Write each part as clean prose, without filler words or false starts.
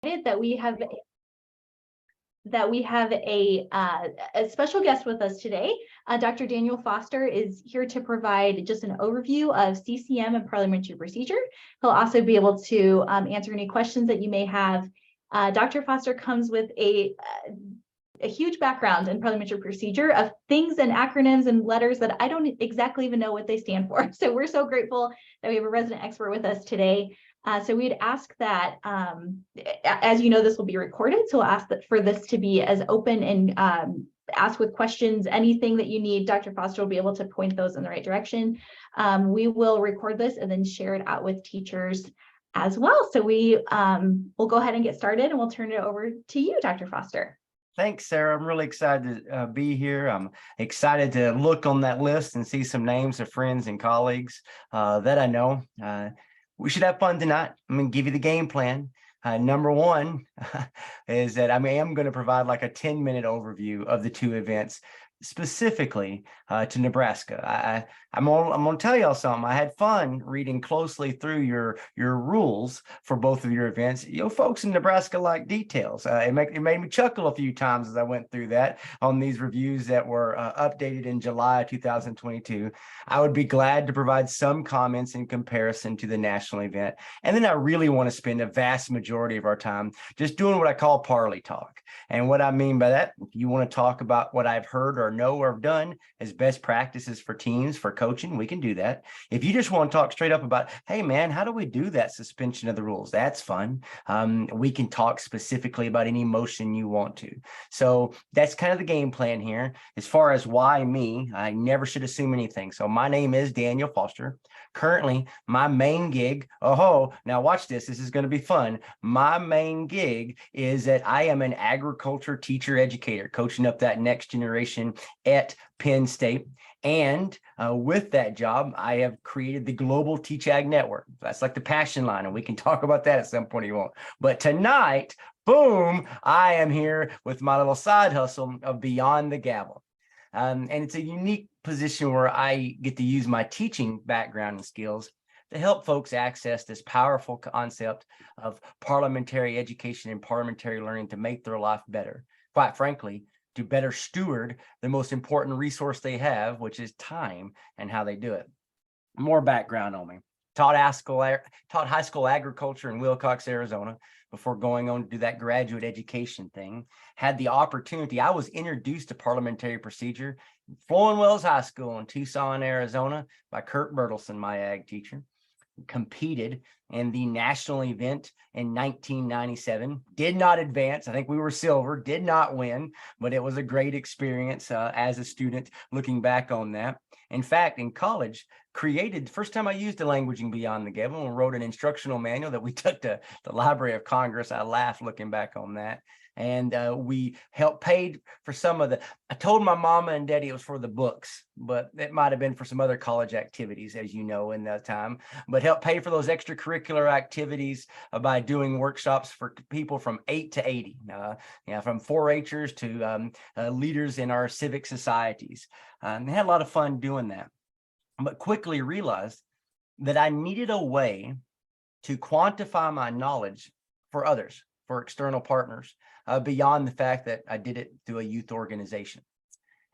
that we have a special guest with us today. Dr. Daniel Foster is here to provide just an overview of CCM and parliamentary procedure. He'll also be able to answer any questions that you may have. Dr. Foster comes with a huge background in parliamentary procedure of things and acronyms and letters that I don't exactly even know what they stand for. So we're so grateful that we have a resident expert with us today. So we'd ask that, as you know, this will be recorded. So we'll ask that for this to be as open and ask with questions, anything that you need. Dr. Foster will be able to point those in the right direction. We will record this and then share it out with teachers as well. So we'll go ahead and get started, and we'll turn it over to you, Dr. Foster. Thanks, Sarah. I'm really excited to be here. I'm excited to look on that list and see some names of friends and colleagues that I know. We should have fun tonight. I'm going to give you the game plan. Number one is that I am going to provide like a 10-minute overview of the two events, specifically to Nebraska. I'm gonna tell y'all something. I had fun reading closely through your rules for both of your events. You folks in Nebraska like details. It made me chuckle a few times as I went through that on these reviews that were updated in July 2022. I would be glad to provide some comments in comparison to the national event. And then I really want to spend a vast majority of our time just doing what I call parley talk. And what I mean by that, if you want to talk about what I've heard or know or have done as best practices for teams, for coaching, we can do that. If you just want to talk straight up about, hey man, how do we do that suspension of the rules? That's fun. We can talk specifically about any motion you want to. So that's kind of the game plan here. As far as why me, I never should assume anything. So my name is Daniel Foster. Currently, my main gig, now watch this. This is going to be fun. My main gig is that I am an agriculture teacher educator, coaching up that next generation at Penn State. And with that job, I have created the Global Teach Ag Network. That's like the passion line, and we can talk about that at some point if you want. But tonight, boom, I am here with my little side hustle of Beyond the Gavel. And it's a unique position where I get to use my teaching background and skills to help folks access this powerful concept of parliamentary education and parliamentary learning to make their life better. Quite frankly, to better steward the most important resource they have, which is time, and how they do it. More background on me. Taught high school agriculture in Wilcox, Arizona, before going on to do that graduate education thing. Had the opportunity, I was introduced to parliamentary procedure in Flowing Wells High School in Tucson, Arizona by Kurt Bertelson, my ag teacher. Competed in the national event in 1997, did not advance. I think we were silver, did not win, but it was a great experience as a student looking back on that. In fact, in college, created the first time I used the languaging Beyond the Gavel and wrote an instructional manual that we took to the Library of Congress. I laugh looking back on that. And we helped paid for some of I told my mama and daddy it was for the books, but it might have been for some other college activities, as you know, in that time, but helped pay for those extracurricular activities by doing workshops for people from 8 to 80, from 4-Hers to leaders in our civic societies. And had a lot of fun doing that, but quickly realized that I needed a way to quantify my knowledge for others, for external partners, beyond the fact that I did it through a youth organization.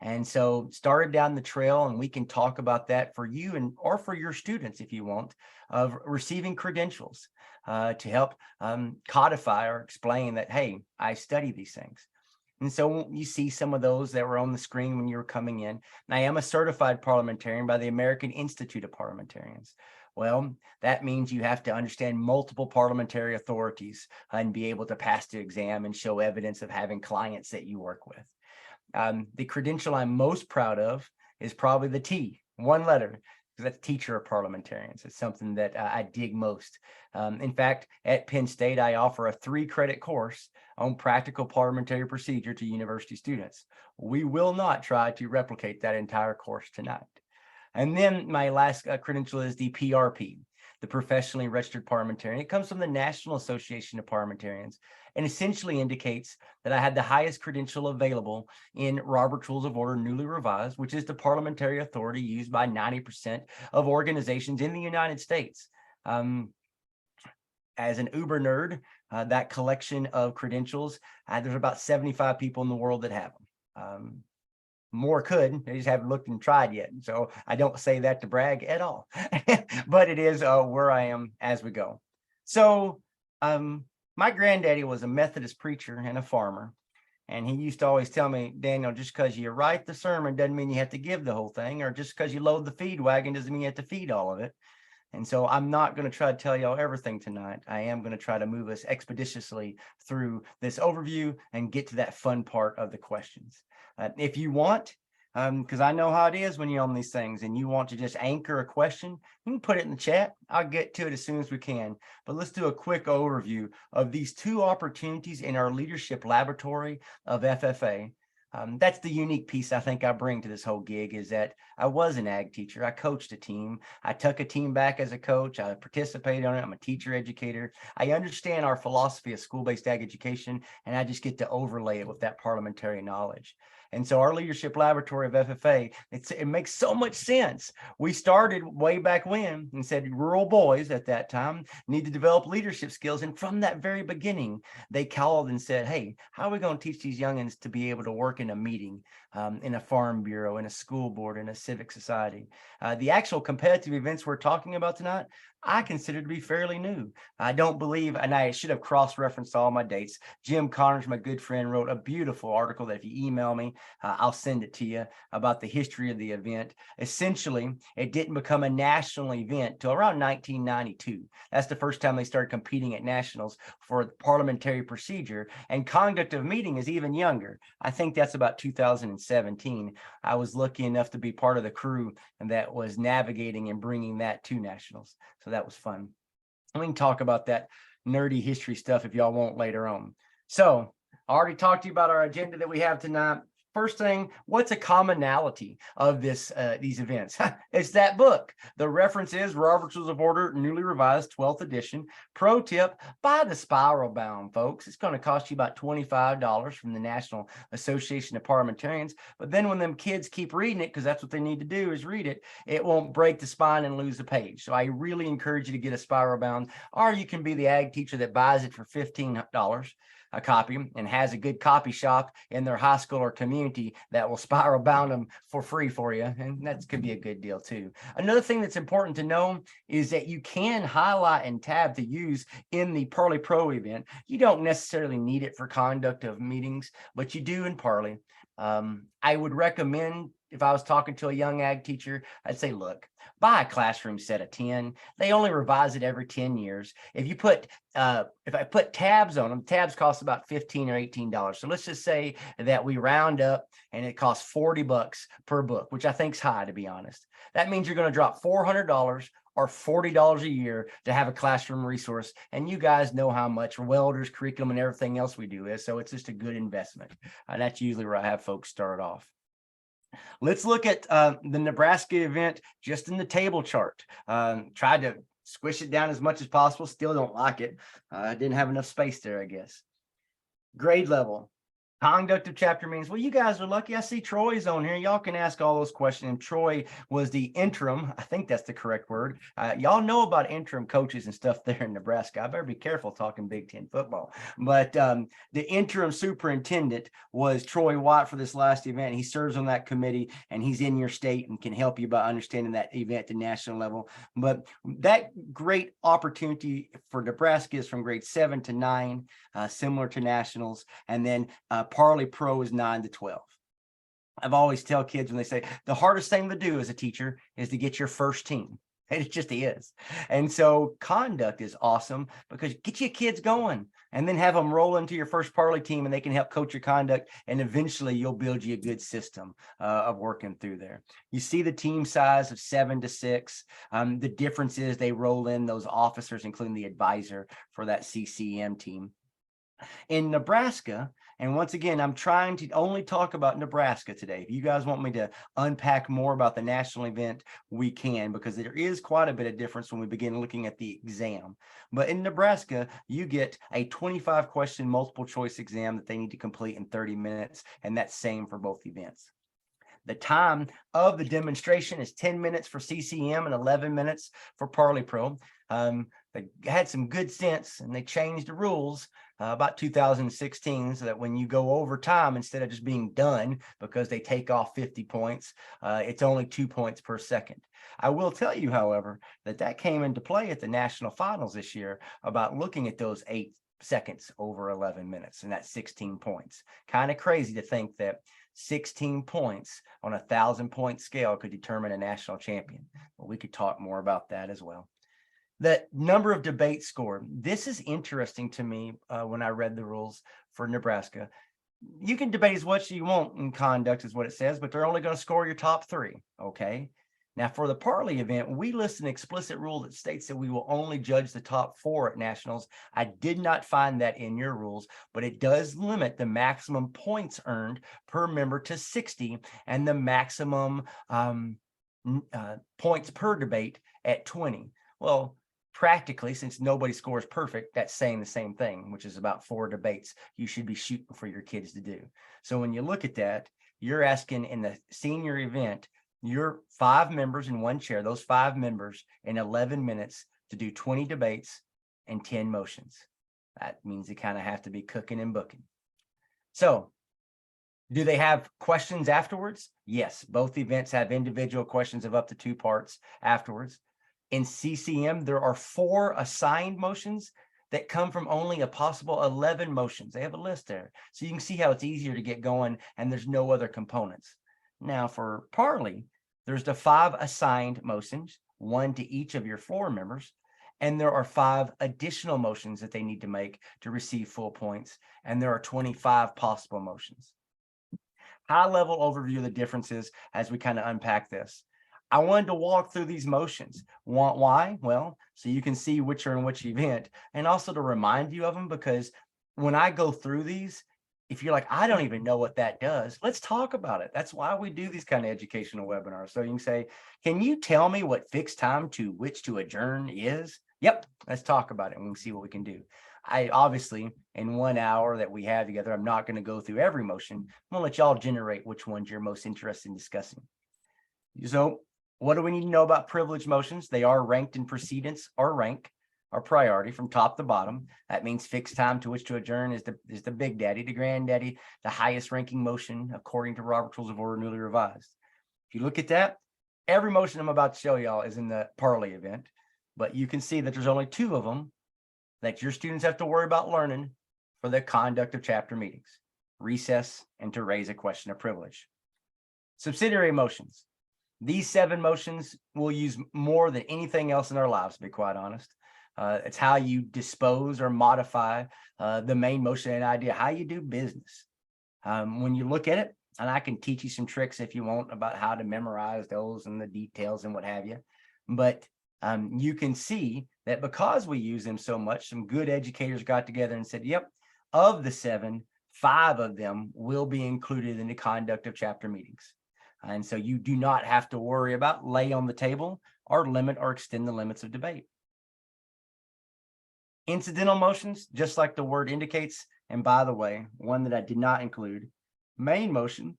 And so started down the trail, and we can talk about that for you or for your students if you want, of receiving credentials to help codify or explain that, hey, I study these things. And so you see some of those that were on the screen when you were coming in. I am a certified parliamentarian by the American Institute of Parliamentarians. Well, that means you have to understand multiple parliamentary authorities and be able to pass the exam and show evidence of having clients that you work with. The credential I'm most proud of is probably the T, one letter, because that's teacher of parliamentarians. It's something that I dig most. In fact, at Penn State, I offer a 3-credit course on practical parliamentary procedure to university students. We will not try to replicate that entire course tonight. And then my last credential is the PRP, the Professionally Registered Parliamentarian. It comes from the National Association of Parliamentarians and essentially indicates that I had the highest credential available in Robert's Rules of Order newly revised, which is the parliamentary authority used by 90% of organizations in the United States. As an uber nerd, that collection of credentials. There's about 75 people in the world that have them. More could, they just haven't looked and tried yet. So I don't say that to brag at all, but it is where I am as we go. So my granddaddy was a Methodist preacher and a farmer. And he used to always tell me, Daniel, just because you write the sermon doesn't mean you have to give the whole thing, or just because you load the feed wagon doesn't mean you have to feed all of it. And so I'm not going to try to tell y'all everything tonight. I am going to try to move us expeditiously through this overview and get to that fun part of the questions. If you want, because I know how it is when you're on these things and you want to just anchor a question, you can put it in the chat. I'll get to it as soon as we can. But let's do a quick overview of these two opportunities in our leadership laboratory of FFA. That's the unique piece I think I bring to this whole gig, is that I was an ag teacher. I coached a team. I took a team back as a coach. I participated on it. I'm a teacher educator. I understand our philosophy of school-based ag education, and I just get to overlay it with that parliamentary knowledge. And so our leadership laboratory of FFA, it makes so much sense. We started way back when and said rural boys at that time need to develop leadership skills. And from that very beginning, they called and said, hey, how are we going to teach these youngins to be able to work in a meeting, in a farm bureau, in a school board, in a civic society? The actual competitive events we're talking about tonight, I consider to be fairly new. I don't believe, and I should have cross-referenced all my dates. Jim Connors, my good friend, wrote a beautiful article that if you email me, I'll send it to you, about the history of the event. Essentially, it didn't become a national event till around 1992. That's the first time they started competing at nationals for parliamentary procedure, and conduct of meeting is even younger. I think that's about 2017. I was lucky enough to be part of the crew that was navigating and bringing that to nationals. So that was fun. And we can talk about that nerdy history stuff if y'all want later on. So I already talked to you about our agenda that we have tonight. First thing, what's a commonality of these events? It's that book. The reference is Robert's Rules of Order, newly revised, 12th edition. Pro tip, buy the spiral bound, folks. It's going to cost you about $25 from the National Association of Parliamentarians. But then when them kids keep reading it, because that's what they need to do is read it, it won't break the spine and lose the page. So I really encourage you to get a spiral bound, or you can be the ag teacher that buys it for $15 a copy and has a good copy shop in their high school or community that will spiral bound them for free for you. And that could be a good deal too. Another thing that's important to know is that you can highlight and tab to use in the Parley Pro event. You don't necessarily need it for conduct of meetings, but you do in Parley. I would recommend, if I was talking to a young ag teacher, I'd say, look, buy a classroom set of 10. They only revise it every 10 years. If you put, if I put tabs on them, tabs cost about $15 or $18. So let's just say that we round up and it costs $40 per book, which I think is high, to be honest. That means you're going to drop $400 or $40 a year to have a classroom resource. And you guys know how much welders, curriculum, and everything else we do is. So it's just a good investment. That's usually where I have folks start off. Let's look at the Nebraska event just in the table chart. Tried to squish it down as much as possible. Still don't like it. I didn't have enough space there, I guess. Grade level. Conduct of chapter meetings. Well, you guys are lucky. I see Troy's on here. Y'all can ask all those questions. And Troy was the interim. I think that's the correct word. Y'all know about interim coaches and stuff there in Nebraska. I better be careful talking Big Ten football. But the interim superintendent was Troy Watt for this last event. He serves on that committee, and he's in your state and can help you by understanding that event at the national level. But that great opportunity for Nebraska is from grade 7 to 9, similar to nationals. And then Parley Pro is 9 to 12. I've always tell kids when they say the hardest thing to do as a teacher is to get your first team. And it just is. And so conduct is awesome because get your kids going and then have them roll into your first Parley team and they can help coach your conduct. And eventually you'll build you a good system of working through there. You see the team size of 7 to 6. The difference is they roll in those officers, including the advisor for that CCM team. In Nebraska, and once again, I'm trying to only talk about Nebraska today. If you guys want me to unpack more about the national event, we can, because there is quite a bit of difference when we begin looking at the exam. But in Nebraska, you get a 25-question multiple choice exam that they need to complete in 30 minutes, and that's same for both events. The time of the demonstration is 10 minutes for CCM and 11 minutes for ParliPro. They had some good sense and they changed the rules about 2016 so that when you go over time, instead of just being done because they take off 50 points, it's only 2 points per second. I will tell you, however, that came into play at the national finals this year about looking at those 8 seconds over 11 minutes, and that's 16 points. Kind of crazy to think that 16 points on a 1,000-point scale could determine a national champion. But we could talk more about that as well. The number of debates scored. This is interesting to me when I read the rules for Nebraska. You can debate as much as you want in conduct is what it says, but they're only going to score your top 3, okay? Now, for the Parley event, we list an explicit rule that states that we will only judge the top 4 at nationals. I did not find that in your rules, but it does limit the maximum points earned per member to 60 and the maximum points per debate at 20. Well, practically, since nobody scores perfect, that's saying the same thing, which is about 4 debates you should be shooting for your kids to do. So when you look at that, you're asking in the senior event, your 5 members in 1 chair, those 5 members in 11 minutes to do 20 debates and 10 motions. That means they kind of have to be cooking and booking. So do they have questions afterwards? Yes, both events have individual questions of up to 2 parts afterwards. In CCM, there are 4 assigned motions that come from only a possible 11 motions. They have a list there. So you can see how it's easier to get going and there's no other components. Now for Parley, there's the 5 assigned motions, 1 to each of your 4 members, and there are 5 additional motions that they need to make to receive full points, and there are 25 possible motions. High-level overview of the differences as we kind of unpack this. I wanted to walk through these motions. Why? Well, so you can see which are in which event, and also to remind you of them, because when I go through these, if you're like, I don't even know what that does, let's talk about it. That's why we do these kind of educational webinars. So you can say, can you tell me what fixed time to which to adjourn is? Yep, let's talk about it and we'll see what we can do. I obviously, in 1 hour that we have together, I'm not going to go through every motion. I'm going to let y'all generate which ones you're most interested in discussing. So what do we need to know about privilege motions? They are ranked in precedence or rank or priority from top to bottom. That means fixed time to which to adjourn is the big daddy, the granddaddy, the highest ranking motion according to Robert's Rules of Order newly revised. If you look at that, every motion I'm about to show y'all is in the Parley event, but you can see that there's only 2 of them that your students have to worry about learning for the conduct of chapter meetings: recess and to raise a question of privilege. Subsidiary motions. These 7 motions we'll use more than anything else in our lives, to be quite honest. It's how you dispose or modify the main motion and idea, how you do business. When you look at it, and I can teach you some tricks if you want about how to memorize those and the details and what have you. But you can see that because we use them so much, some good educators got together and said, yep, of the 7, 5 of them will be included in the conduct of chapter meetings. And so you do not have to worry about lay on the table or limit or extend the limits of debate. Incidental motions, just like the word indicates, and by the way, one that I did not include, main motion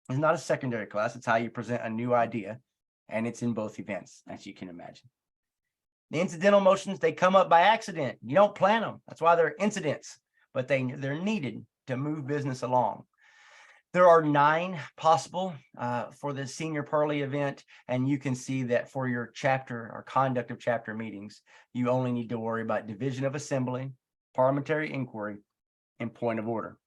is not a secondary class. It's how you present a new idea, and it's in both events, as you can imagine. The incidental motions, they come up by accident. You don't plan them. That's why they're incidents, but they're needed to move business along. There are 9 possible for the senior Parley event, and you can see that for your chapter or conduct of chapter meetings, you only need to worry about division of assembly, parliamentary inquiry, and point of order.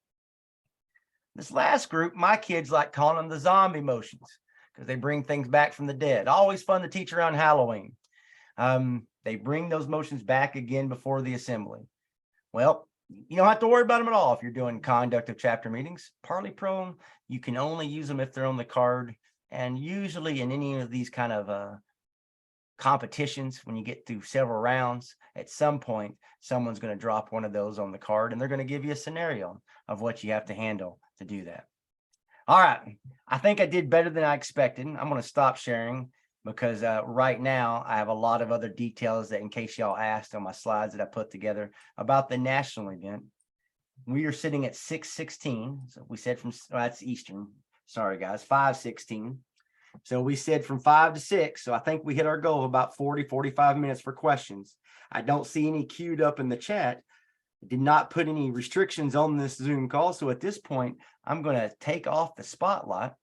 This last group, my kids like calling them the zombie motions because they bring things back from the dead. Always fun to teach around Halloween. They bring those motions back again before the assembly. Well, you don't have to worry about them at all if you're doing conduct of chapter meetings. ParliPro, you can only use them if they're on the card. And usually in any of these kind of competitions, when you get through several rounds, at some point, someone's going to drop one of those on the card and they're going to give you a scenario of what you have to handle to do that. All right. I think I did better than I expected. I'm going to stop sharing because right now I have a lot of other details that in case y'all asked on my slides that I put together about the national event. We are sitting at 6:16. So we said that's Eastern, sorry guys, 5:16. So we said from 5 to 6. So I think we hit our goal of about 40-45 minutes for questions. I don't see any queued up in the chat. Did not put any restrictions on this Zoom call. So at this point, I'm going to take off the spotlight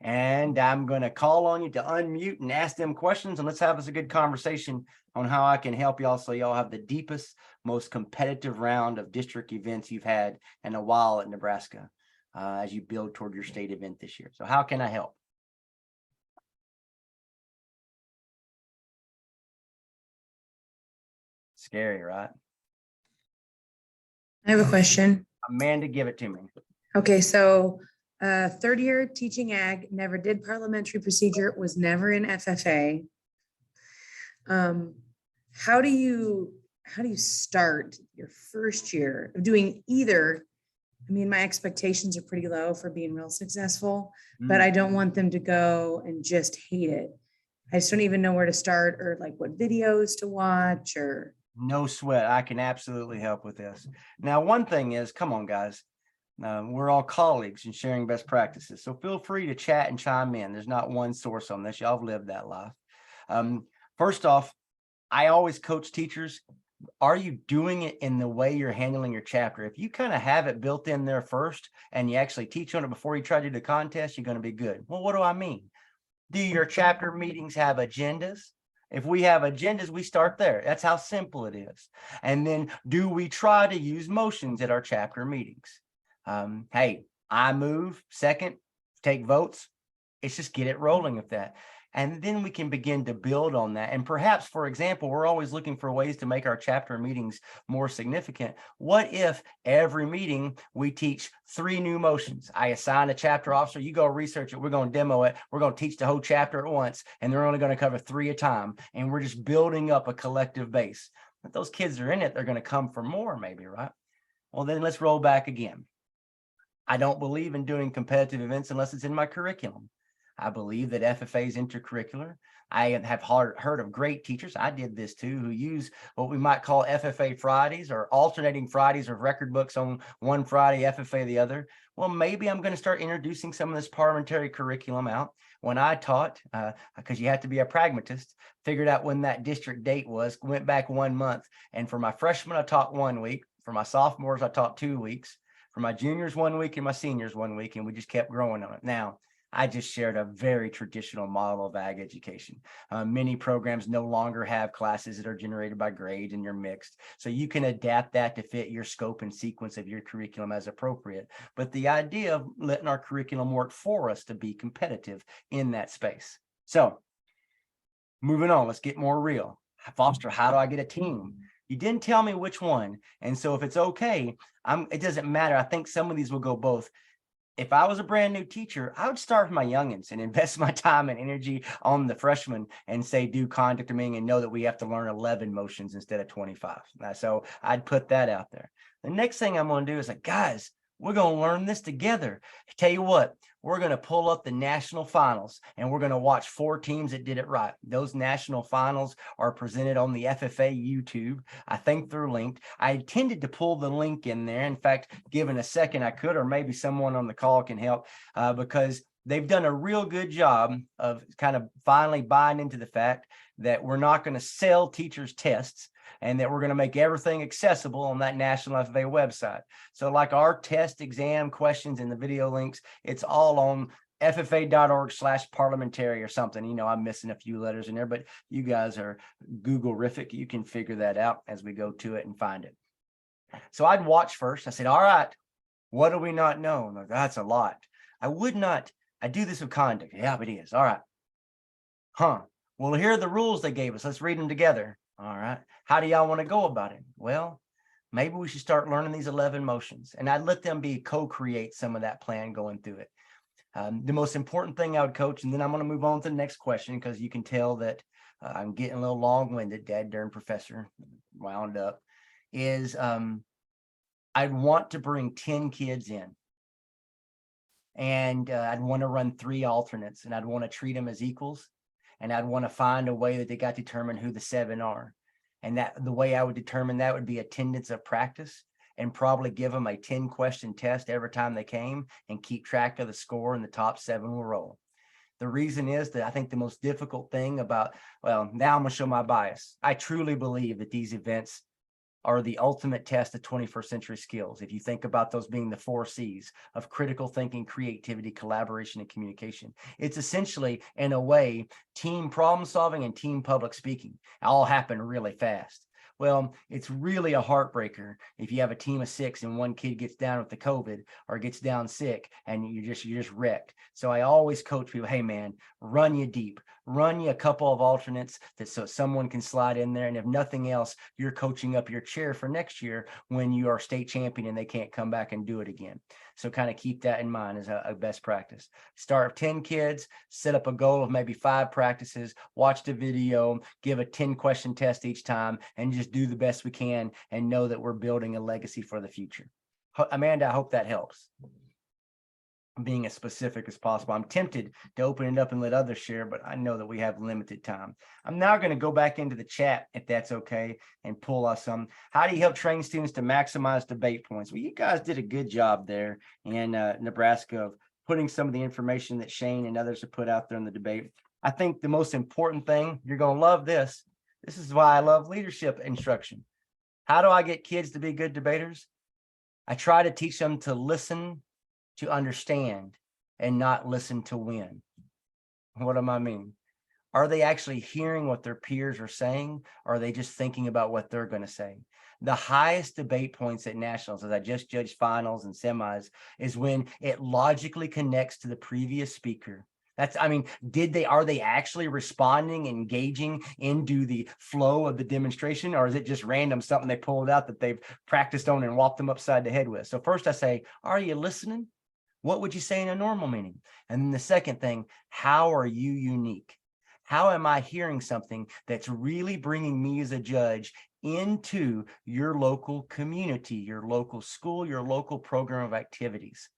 and I'm going to call on you to unmute and ask them questions. And let's have us a good conversation on how I can help y'all so y'all have the deepest, most competitive round of district events you've had in a while at Nebraska as you build toward your state event this year. So how can I help? Scary, right? I have a question. Amanda, give it to me. Okay, so third year teaching ag, never did parliamentary procedure, was never in FFA. How do you start your first year of doing either? I mean, my expectations are pretty low for being real successful, but I don't want them to go and just hate it. I just don't even know where to start or like what videos to watch or. No sweat. I can absolutely help with this. Now, one thing is, come on, guys. We're all colleagues and sharing best practices. So feel free to chat and chime in. There's not one source on this. Y'all have lived that life. First off, I always coach teachers. Are you doing it in the way you're handling your chapter? If you kind of have it built in there first and you actually teach on it before you try to do the contest, you're going to be good. Well, what do I mean? Do your chapter meetings have agendas? If we have agendas, we start there. That's how simple it is. And then do we try to use motions at our chapter meetings? Hey, I move, second, take votes. It's just get it rolling with that. And then we can begin to build on that. And perhaps, for example, we're always looking for ways to make our chapter meetings more significant. What if every meeting we teach 3 new motions? I assign a chapter officer, you go research it, we're going to demo it, we're going to teach the whole chapter at once, and they're only going to cover 3 at a time. And we're just building up a collective base. If those kids are in it, they're going to come for more, maybe, right? Well, then let's roll back again. I don't believe in doing competitive events unless it's in my curriculum. I believe that FFA is intercurricular. I have heard of great teachers, I did this too, who use what we might call FFA Fridays or alternating Fridays of record books on one Friday, FFA the other. Well, maybe I'm going to start introducing some of this parliamentary curriculum out. When I taught, because you have to be a pragmatist, figured out when that district date was, went back 1 month. And for my freshmen, I taught 1 week. For my sophomores, I taught 2 weeks. For my juniors, 1 week, and my seniors 1 week. And we just kept growing on it. Now, I just shared a very traditional model of ag education. Many programs no longer have classes that are generated by grades and you're mixed. So you can adapt that to fit your scope and sequence of your curriculum as appropriate. But the idea of letting our curriculum work for us to be competitive in that space. So moving on, let's get more real. Foster, how do I get a team? You didn't tell me which one. And so if it's okay, it doesn't matter. I think some of these will go both. If I was a brand new teacher, I would start with my youngins and invest my time and energy on the freshmen and say, do conduct meeting and know that we have to learn 11 motions instead of 25. So I'd put that out there. The next thing I'm going to do is like, guys, we're going to learn this together. Tell you what, we're going to pull up the national finals and we're going to watch 4 teams that did it right. Those national finals are presented on the FFA YouTube. I think they're linked. I intended to pull the link in there. In fact, given a second, I could, or maybe someone on the call can help because they've done a real good job of kind of finally buying into the fact that we're not going to sell teachers tests and that we're going to make everything accessible on that National FFA website. So like our test exam questions and the video links, it's all on ffa.org/parliamentary or something. You know, I'm missing a few letters in there, but you guys are Google-rific. You can figure that out as we go to it and find it. So I'd watch first. I said, all right, what do we not know? Like, that's a lot. I do this with conduct. Yeah, but it is. All right. Well, here are the rules they gave us. Let's read them together. All right. How do y'all want to go about it? Well, maybe we should start learning these 11 motions. And I'd let them be co-create some of that plan going through it. The most important thing I would coach, and then I'm going to move on to the next question because you can tell that I'm getting a little long-winded, dad darn professor, wound up, is I'd want to bring 10 kids in. And I'd want to run 3 alternates and I'd want to treat them as equals. And I'd want to find a way that they got to determine who the 7 are. And that the way I would determine that would be attendance of practice. and probably give them a 10-question test every time they came and keep track of the score, and the top 7 will roll. The reason is that I think the most difficult thing about, well, now I'm going to show my bias. I truly believe that these events are the ultimate test of 21st century skills. If you think about those being the 4 C's of critical thinking, creativity, collaboration, and communication, it's essentially, in a way, team problem solving and team public speaking all happen really fast. Well, it's really a heartbreaker if you have a team of 6 and one kid gets down with the COVID or gets down sick and you're just wrecked. So I always coach people, hey man, run you deep, run you a couple of alternates so someone can slide in there. And if nothing else, you're coaching up your chair for next year when you are state champion and they can't come back and do it again. So kind of keep that in mind as a best practice. Start with 10 kids, set up a goal of maybe 5 practices, watch the video, give a 10-question test each time, and just do the best we can and know that we're building a legacy for the future. Amanda, I hope that helps. Being as specific as possible. I'm tempted to open it up and let others share, but I know that we have limited time. I'm now going to go back into the chat, if that's okay, and pull us some. How do you help train students to maximize debate points? Well, you guys did a good job there in Nebraska of putting some of the information that Shane and others have put out there in the debate. I think the most important thing, you're going to love this. This is why I love leadership instruction. How do I get kids to be good debaters? I try to teach them to listen to understand and not listen to win. What do I mean? Are they actually hearing what their peers are saying? Or are they just thinking about what they're going to say? The highest debate points at nationals, as I just judged finals and semis, is when it logically connects to the previous speaker. Are they actually responding, engaging into the flow of the demonstration, or is it just random, something they pulled out that they've practiced on and walked them upside the head with? So first I say, are you listening? What would you say in a normal meeting? And then the second thing, how are you unique? How am I hearing something that's really bringing me as a judge into your local community, your local school, your local program of activities?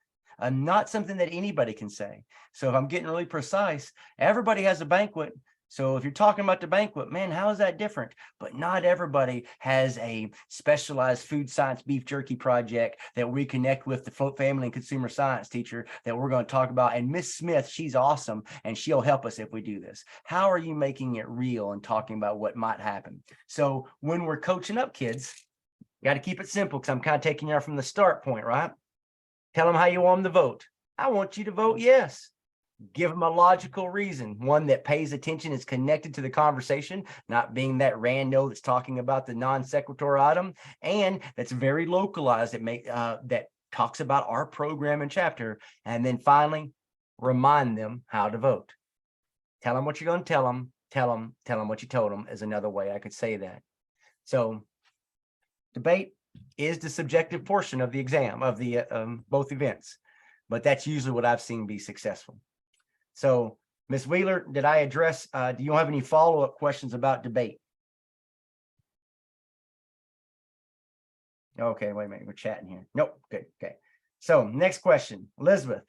Not something that anybody can say. So if I'm getting really precise, everybody has a banquet. So if you're talking about the banquet, man, how is that different? But not everybody has a specialized food science beef jerky project that we connect with the family and consumer science teacher that we're going to talk about. And Miss Smith, she's awesome, and she'll help us if we do this. How are you making it real and talking about what might happen? So when we're coaching up kids, you got to keep it simple, because I'm kind of taking you out from the start point, right? Tell them how you want them to vote. I want you to vote yes. Give them a logical reason, one that pays attention, is connected to the conversation, not being that rando that's talking about the non sequitur item, and that's very localized, that talks about our program and chapter. And then finally, remind them how to vote. Tell them what you're going to tell them. Tell them what you told them is another way I could say that. So debate is the subjective portion of the exam, of the both events, but that's usually what I've seen be successful. So, Ms. Wheeler, did I address, do you have any follow-up questions about debate? Okay, wait a minute, we're chatting here. Nope, good, okay. So, next question, Elizabeth,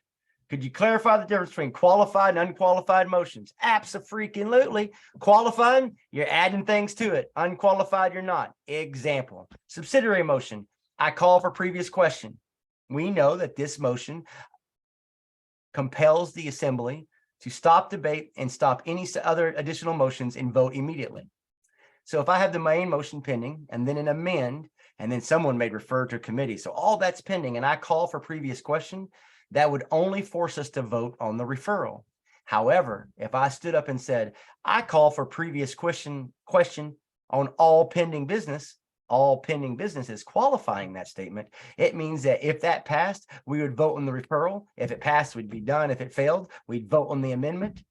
could you clarify the difference between qualified and unqualified motions? Abso-freaking-lutely. Qualified, you're adding things to it. Unqualified, you're not. Example, subsidiary motion, I call for previous question. We know that this motion compels the assembly to stop debate and stop any other additional motions and vote immediately. So if I have the main motion pending and then an amend, and then someone may refer to a committee, so all that's pending, and I call for previous question, that would only force us to vote on the referral. However, if I stood up and said, I call for previous question on all pending business is qualifying that statement, it means that if that passed, we would vote on the referral. If it passed, we'd be done. If it failed, we'd vote on the amendment.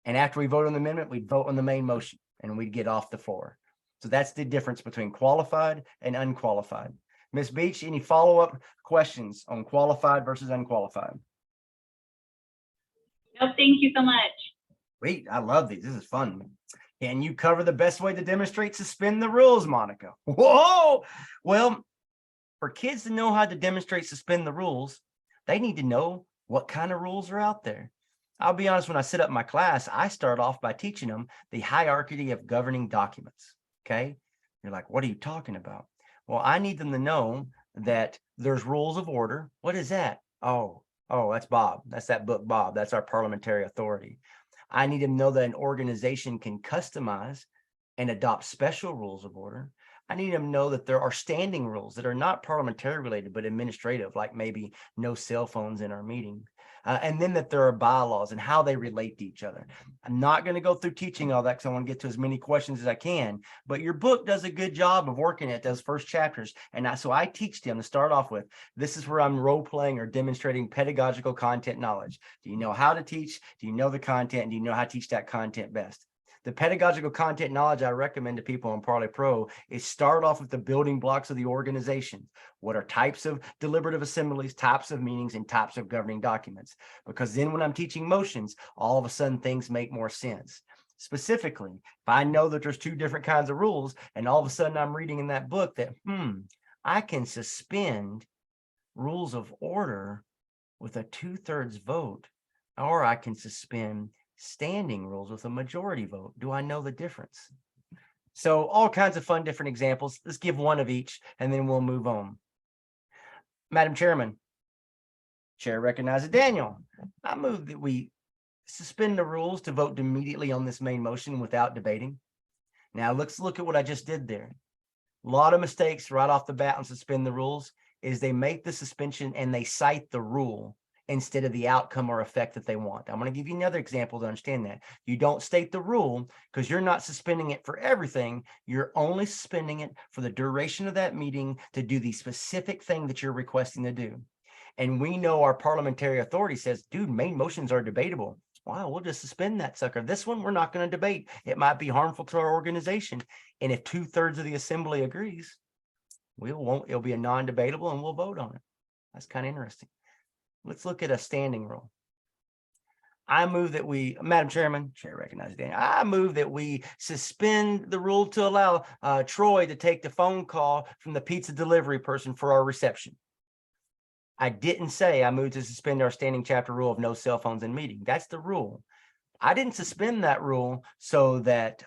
And after we vote on the amendment, we'd vote on the main motion and we'd get off the floor. So that's the difference between qualified and unqualified. Ms. Beach, any follow-up questions on qualified versus unqualified? No, thank you so much. Wait, I love these. This is fun. Can you cover the best way to demonstrate suspend the rules, Monica? Whoa! Well, for kids to know how to demonstrate suspend the rules, they need to know what kind of rules are out there. I'll be honest, when I set up my class, I start off by teaching them the hierarchy of governing documents, okay? You're like, what are you talking about? Well, I need them to know that there's rules of order. What is that? Oh, that's Bob. That's that book, Bob. That's our parliamentary authority. I need to know that an organization can customize and adopt special rules of order. I need them to know that there are standing rules that are not parliamentary related, but administrative, like maybe no cell phones in our meeting. And then that there are bylaws and how they relate to each other. I'm not going to go through teaching all that because I want to get to as many questions as I can, but your book does a good job of working at those first chapters. And so I teach them to start off with, this is where I'm role playing or demonstrating pedagogical content knowledge. Do you know how to teach? Do you know the content? Do you know how to teach that content best? The pedagogical content knowledge I recommend to people on Parley Pro is start off with the building blocks of the organization. What are types of deliberative assemblies, types of meetings, and types of governing documents? Because then when I'm teaching motions, all of a sudden things make more sense. Specifically, if I know that there's two different kinds of rules, and all of a sudden I'm reading in that book that, I can suspend rules of order with a 2/3 vote, or I can suspend standing rules with a majority vote. Do I know the difference? So all kinds of fun, different examples. Let's give one of each and then we'll move on. Madam Chairman, Chair recognizes Daniel. I move that we suspend the rules to vote immediately on this main motion without debating. Now let's look at what I just did there. A lot of mistakes right off the bat on suspend the rules is they make the suspension and they cite the rule instead of the outcome or effect that they want. I'm going to give you another example to understand that. You don't state the rule because you're not suspending it for everything. You're only suspending it for the duration of that meeting to do the specific thing that you're requesting to do. And we know our parliamentary authority says, dude, main motions are debatable. Wow, we'll just suspend that sucker. This one, we're not going to debate. It might be harmful to our organization. And if 2/3 of the assembly agrees, it'll be a non-debatable and we'll vote on it. That's kind of interesting. Let's look at a standing rule. I move that we, Madam Chairman, Chair recognizes Daniel. I move that we suspend the rule to allow Troy to take the phone call from the pizza delivery person for our reception. I didn't say I moved to suspend our standing chapter rule of no cell phones in meeting. That's the rule. I didn't suspend that rule so that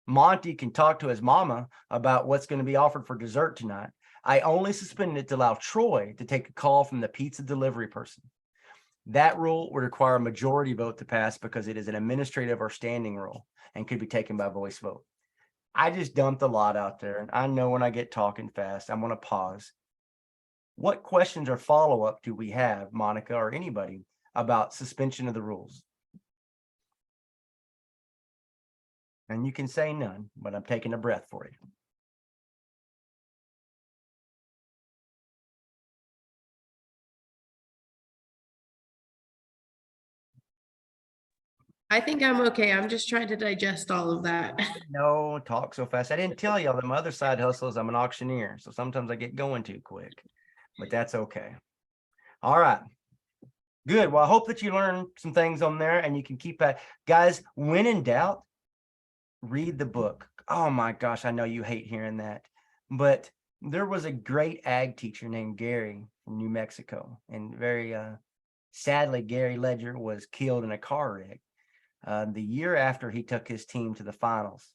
Monty can talk to his mama about what's going to be offered for dessert tonight. I only suspended it to allow Troy to take a call from the pizza delivery person. That rule would require a majority vote to pass because it is an administrative or standing rule and could be taken by voice vote. I just dumped a lot out there, and I know when I get talking fast, I'm going to pause. What questions or follow-up do we have, Monica or anybody, about suspension of the rules? And you can say none, but I'm taking a breath for you. I think I'm okay. I'm just trying to digest all of that. No, talk so fast. I didn't tell y'all that my other side hustle is I'm an auctioneer. So sometimes I get going too quick, but that's okay. All right. Good. Well, I hope that you learned some things on there and you can keep that. Guys, when in doubt, read the book. Oh my gosh, I know you hate hearing that, but there was a great ag teacher named Gary from New Mexico, and very sadly, Gary Ledger was killed in a car wreck. The year after he took his team to the finals,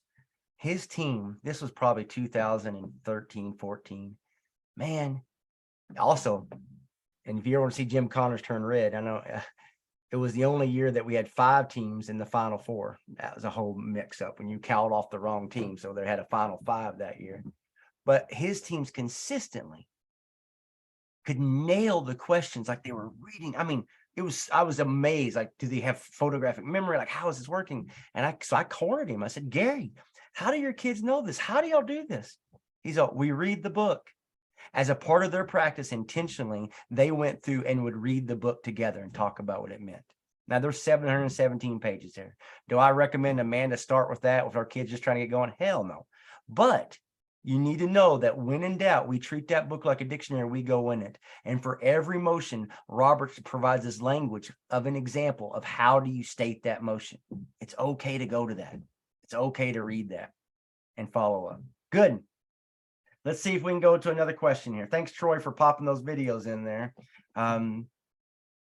his team, this was probably 2013, 14, man, also, and if you ever want to see Jim Connors turn red, I know it was the only year that we had 5 teams in the Final Four. That was a whole mix up when you called off the wrong team. So they had a Final 5 that year. But his teams consistently could nail the questions like they were reading. I mean, I was amazed. Like, do they have photographic memory? Like, how is this working? And so I cornered him. I said, Gary, how do your kids know this? How do y'all do this? He's like, we read the book. As a part of their practice, intentionally, they went through and would read the book together and talk about what it meant. Now, there's 717 pages there. Do I recommend Amanda start with that with our kids just trying to get going? Hell no. But you need to know that when in doubt, we treat that book like a dictionary, we go in it. And for every motion, Robert provides this language of an example of how do you state that motion. It's okay to go to that. It's okay to read that and follow up. Good. Let's see if we can go to another question here. Thanks, Troy, for popping those videos in there.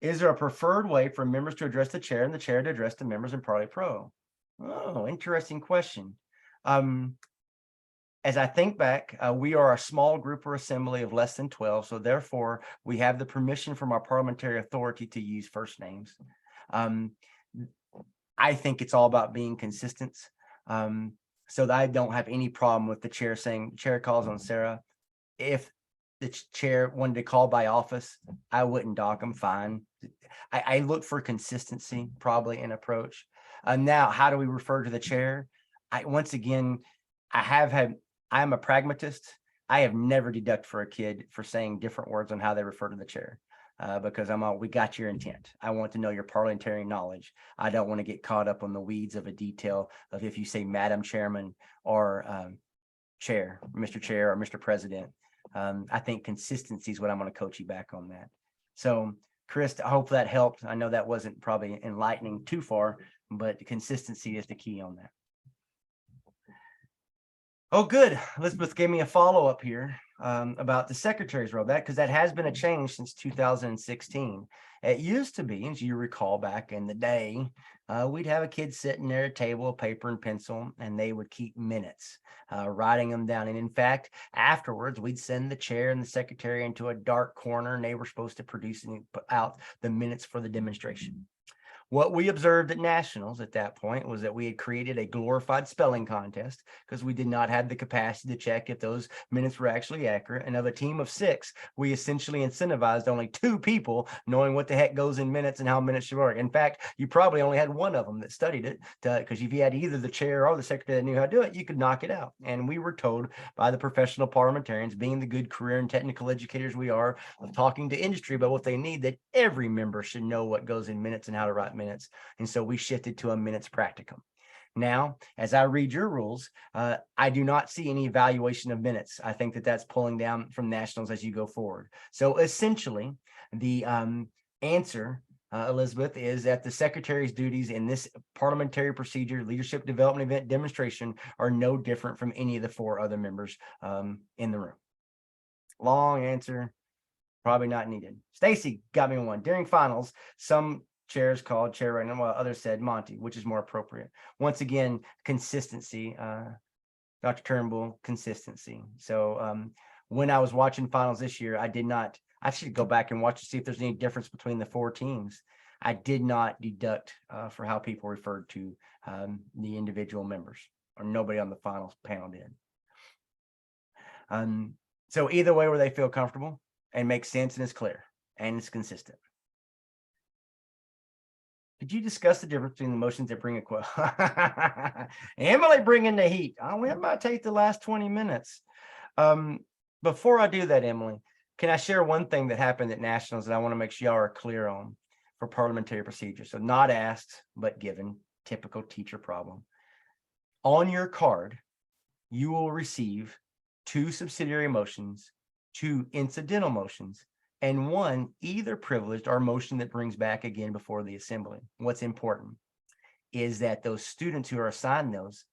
Is there a preferred way for members to address the chair and the chair to address the members in Parley Pro? Oh, interesting question. as I think back, we are a small group or assembly of less than 12. So therefore, we have the permission from our parliamentary authority to use first names. I think it's all about being consistent. So that I don't have any problem with the chair saying, chair calls on Sarah. If the chair wanted to call by office, I wouldn't dock them, fine. I look for consistency probably in approach. Now, how do we refer to the chair? Once again, I'm a pragmatist. I have never deducted for a kid for saying different words on how they refer to the chair. Because we got your intent. I want to know your parliamentary knowledge. I don't want to get caught up on the weeds of a detail of if you say Madam Chairman or Chair, Mr. Chair or Mr. President. I think consistency is what I'm going to coach you back on that. So, Chris, I hope that helped. I know that wasn't probably enlightening too far, but consistency is the key on that. Oh, good. Elizabeth gave me a follow-up here about the secretary's role, because that has been a change since 2016. It used to be, as you recall back in the day, we'd have a kid sitting there at a table of paper and pencil, and they would keep minutes, writing them down. And in fact, afterwards, we'd send the chair and the secretary into a dark corner, and they were supposed to produce out the minutes for the demonstration. What we observed at nationals at that point was that we had created a glorified spelling contest because we did not have the capacity to check if those minutes were actually accurate. And of a team of 6, we essentially incentivized only 2 people knowing what the heck goes in minutes and how minutes should work. In fact, you probably only had one of them that studied it, because if you had either the chair or the secretary that knew how to do it, you could knock it out. And we were told by the professional parliamentarians, being the good career and technical educators we are, of talking to industry about what they need, that every member should know what goes in minutes and how to write minutes. And so we shifted to a minutes practicum. Now, as I read your rules, I do not see any evaluation of minutes. I think that that's pulling down from nationals as you go forward. So essentially, the answer, Elizabeth, is that the secretary's duties in this parliamentary procedure, leadership development event demonstration are no different from any of the 4 other members in the room. Long answer, probably not needed. Stacy got me one. During finals, some chairs called chair right now, while others said Monty, which is more appropriate. Once again, consistency. Dr. Turnbull, consistency. So when I was watching finals this year, I should go back and watch to see if there's any difference between the 4 teams. I did not deduct for how people referred to the individual members, or nobody on the finals panel did. So either way where they feel comfortable and makes sense and is clear and it's consistent. Could you discuss the difference between the motions that bring a quote? Emily bringing the heat. It might take the last 20 minutes. Before I do that, Emily, can I share one thing that happened at nationals that I want to make sure y'all are clear on for parliamentary procedure? So not asked, but given, typical teacher problem. On your card, you will receive 2 subsidiary motions, 2 incidental motions, and 1 either privileged or motion that brings back again before the assembly. What's important is that those students who are assigned those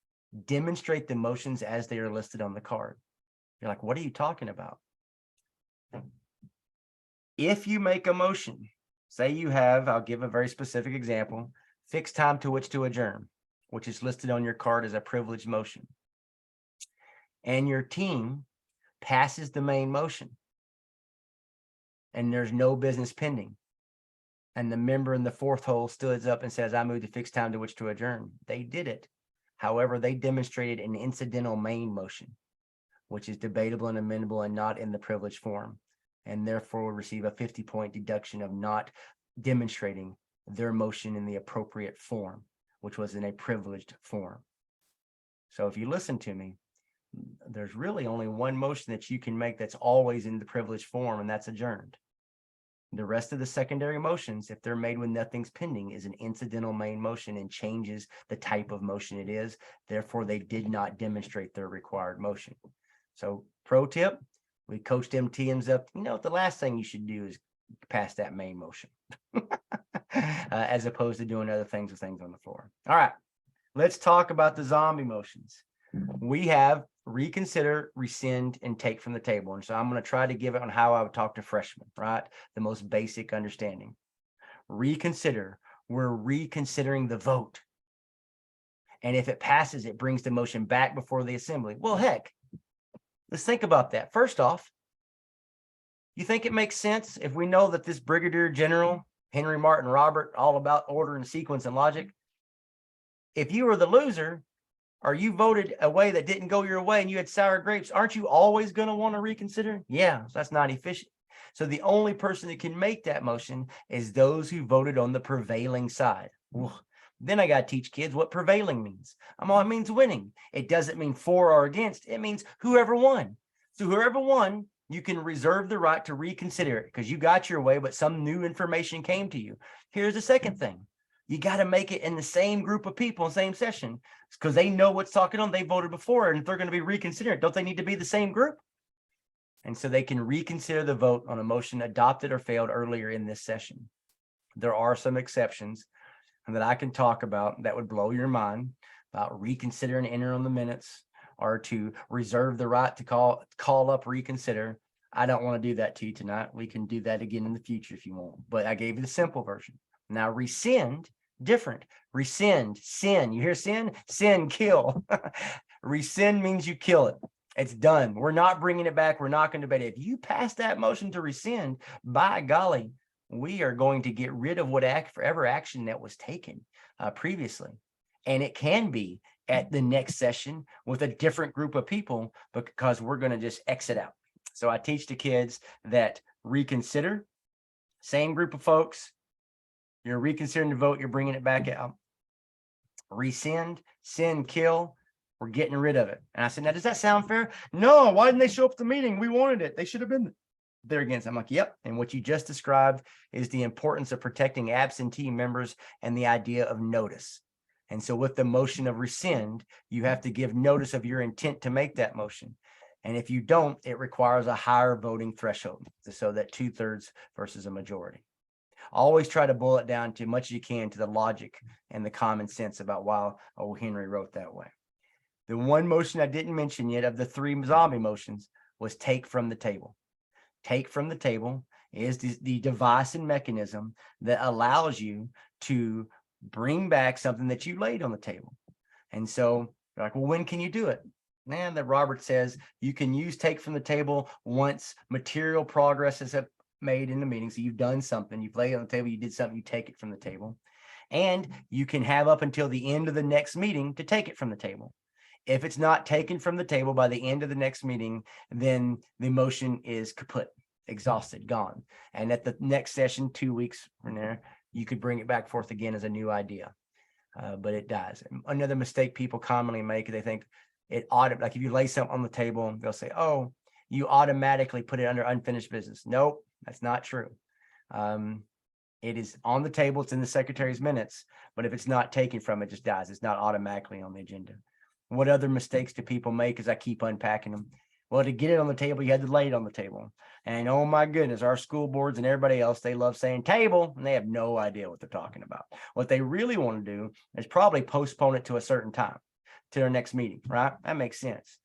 demonstrate the motions as they are listed on the card. You're like, what are you talking about? If you make a motion, say you have, I'll give a very specific example, fixed time to which to adjourn, which is listed on your card as a privileged motion, and your team passes the main motion, and there's no business pending, and the member in the 4th hole stands up and says, I move the fixed time to which to adjourn. They did it. However, they demonstrated an incidental main motion, which is debatable and amendable and not in the privileged form, and therefore will receive a 50-point deduction of not demonstrating their motion in the appropriate form, which was in a privileged form. So if you listen to me, there's really only one motion that you can make that's always in the privileged form, and that's adjourned. The rest of the secondary motions, if they're made when nothing's pending, is an incidental main motion and changes the type of motion it is. Therefore, they did not demonstrate their required motion. So pro tip, we coached them TMs up. The last thing you should do is pass that main motion as opposed to doing other things with things on the floor. All right, let's talk about the zombie motions. We have reconsider, rescind, and take from the table. And so I'm going to try to give it on how I would talk to freshmen, right? The most basic understanding. Reconsider, we're reconsidering the vote. And if it passes, it brings the motion back before the assembly. Well, heck, Let's think about that. First off, you think it makes sense if we know that this Brigadier General, Henry Martin Robert, all about order and sequence and logic, if you were the loser or you voted a way that didn't go your way and you had sour grapes, aren't you always going to want to reconsider? Yeah, that's not efficient. So the only person that can make that motion is those who voted on the prevailing side. Then I got to teach kids what prevailing means. It means winning. It doesn't mean for or against. It means whoever won. So whoever won, you can reserve the right to reconsider it because you got your way, but some new information came to you. Here's the second thing. You got to make it in the same group of people, same session, because they know what's talking on. They voted before, and if they're going to be reconsidering, don't they need to be the same group? And so they can reconsider the vote on a motion adopted or failed earlier in this session. There are some exceptions that I can talk about that would blow your mind about reconsider and enter on the minutes or to reserve the right to call up reconsider. I don't want to do that to you tonight. We can do that again in the future if you want, but I gave you the simple version. Now rescind, different. Rescind, sin. You hear sin? Sin, kill. Rescind means you kill it. It's done. We're not bringing it back. We're not going to debate it. If you pass that motion to rescind, by golly, we are going to get rid of whatever action that was taken previously. And it can be at the next session with a different group of people because we're going to just exit out. So I teach the kids that reconsider, same group of folks, you're reconsidering the vote, you're bringing it back out. Rescind, sin, kill, we're getting rid of it. And I said, now, does that sound fair? No, why didn't they show up at the meeting? We wanted it. They should have been there again. I'm like, yep. And what you just described is the importance of protecting absentee members and the idea of notice. And so with the motion of rescind, you have to give notice of your intent to make that motion. And if you don't, it requires a higher voting threshold so that 2/3 versus a majority. Always try to boil it down to much as you can to the logic and the common sense about why O. Henry wrote that way. The one motion I didn't mention yet of the 3 zombie motions was take from the table. Take from the table is the device and mechanism that allows you to bring back something that you laid on the table. And so you're like, well, when can you do it? And that Robert says you can use take from the table once material progress is made in the meeting. So you've done something, you've laid it on the table, you did something, you take it from the table. And you can have up until the end of the next meeting to take it from the table. If it's not taken from the table by the end of the next meeting, then the motion is kaput, exhausted, gone. And at the next session, 2 weeks from there, you could bring it back forth again as a new idea, but it dies. Another mistake people commonly make, they think it like if you lay something on the table, they'll say, oh, you automatically put it under unfinished business. Nope, that's not true. It is on the table, it's in the secretary's minutes, but if it's not taken from it, just dies. It's not automatically on the agenda. What other mistakes do people make as I keep unpacking them? Well, to get it on the table, you had to lay it on the table. And oh my goodness, our school boards and everybody else, they love saying table, and they have no idea what they're talking about. What they really want to do is probably postpone it to a certain time, to their next meeting, right? That makes sense.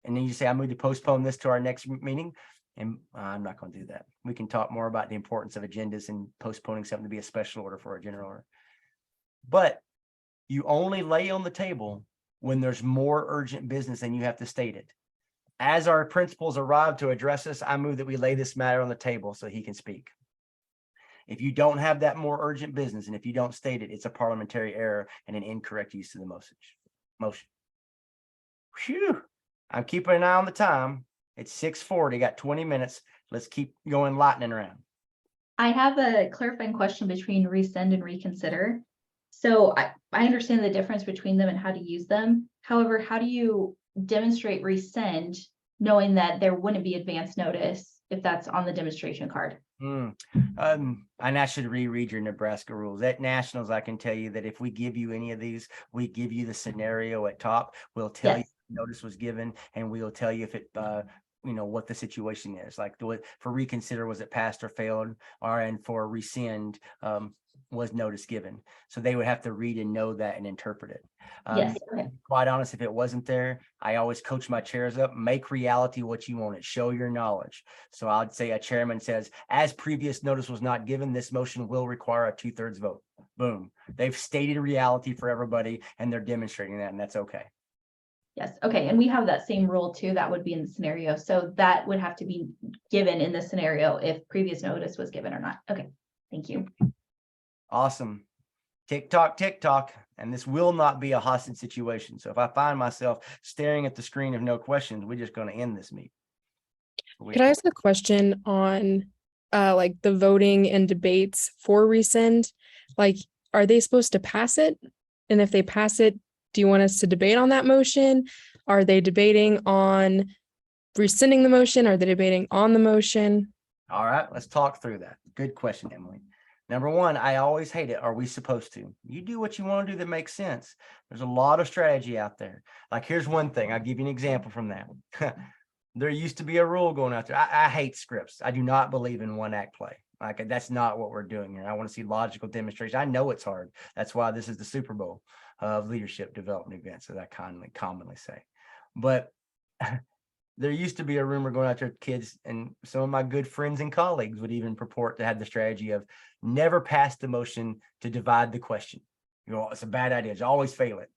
And then you say, I'm going to postpone this to our next meeting. And I'm not going to do that. We can talk more about the importance of agendas and postponing something to be a special order for a general order. But you only lay on the table when there's more urgent business than you have to state it. As our principals arrive to address us, I move that we lay this matter on the table so he can speak. If you don't have that more urgent business, and if you don't state it, it's a parliamentary error and an incorrect use of the motion. Phew, I'm keeping an eye on the time. It's 6:40, got 20 minutes. Let's keep going lightning round. I have a clarifying question between rescind and reconsider. So I understand the difference between them and how to use them. However, how do you demonstrate rescind knowing that there wouldn't be advance notice if that's on the demonstration card? And I should reread your Nebraska rules. At nationals, I can tell you that if we give you any of these, we give you the scenario at top. We'll tell you notice was given, and we'll tell you if it what the situation is. Like for reconsider, was it passed or failed, and for rescind, was notice given. So they would have to read and know that and interpret it. Yes. Okay. Quite honest, if it wasn't there, I always coach my chairs up, make reality what you want it, show your knowledge. So I'd say a chairman says, as previous notice was not given, this motion will require a 2/3 vote. Boom. They've stated reality for everybody and they're demonstrating that, and that's okay. Yes, okay, and we have that same rule too, that would be in the scenario, so that would have to be given in the scenario if previous notice was given or not. Okay, thank you. Awesome. Tick tock, and this will not be a hostage situation. So if I find myself staring at the screen of no questions, we're just going to end this meeting. Could I ask a question on like the voting and debates for rescind? Like, are they supposed to pass it? And if they pass it, do you want us to debate on that motion? Are they debating on rescinding the motion? Are they debating on the motion? All right, let's talk through that. Good question, Emily. Number one, I always hate it. Are we supposed to? You do what you want to do that makes sense. There's a lot of strategy out there. Like, here's one thing. I'll give you an example from that. There used to be a rule going out there. I hate scripts. I do not believe in one act play. Like, that's not what we're doing here. I want to see logical demonstration. I know it's hard. That's why this is the Super Bowl of leadership development events, as I commonly say. But there used to be a rumor going out there, kids, and some of my good friends and colleagues would even purport to have the strategy of never pass the motion to divide the question. You know, it's a bad idea. Just always fail it.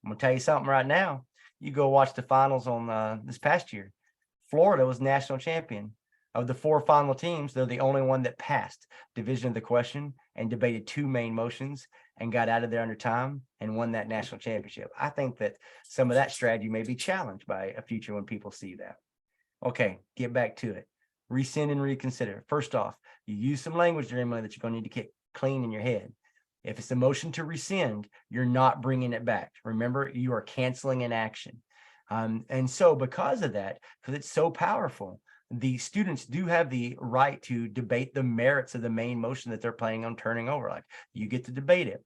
I'm gonna tell you something right now. You go watch the finals on this past year. Florida was national champion. Of the 4 final teams, they're the only one that passed division of the question and debated 2 main motions and got out of there under time and won that national championship. I think that some of that strategy may be challenged by a future when people see that. Okay, get back to it. Rescind and reconsider. First off, you use some language there, Emily, that you're going to need to get clean in your head. If it's a motion to rescind, you're not bringing it back. Remember, you are canceling an action. And so because of that, because it's so powerful, the students do have the right to debate the merits of the main motion that they're planning on turning over. Like, you get to debate it.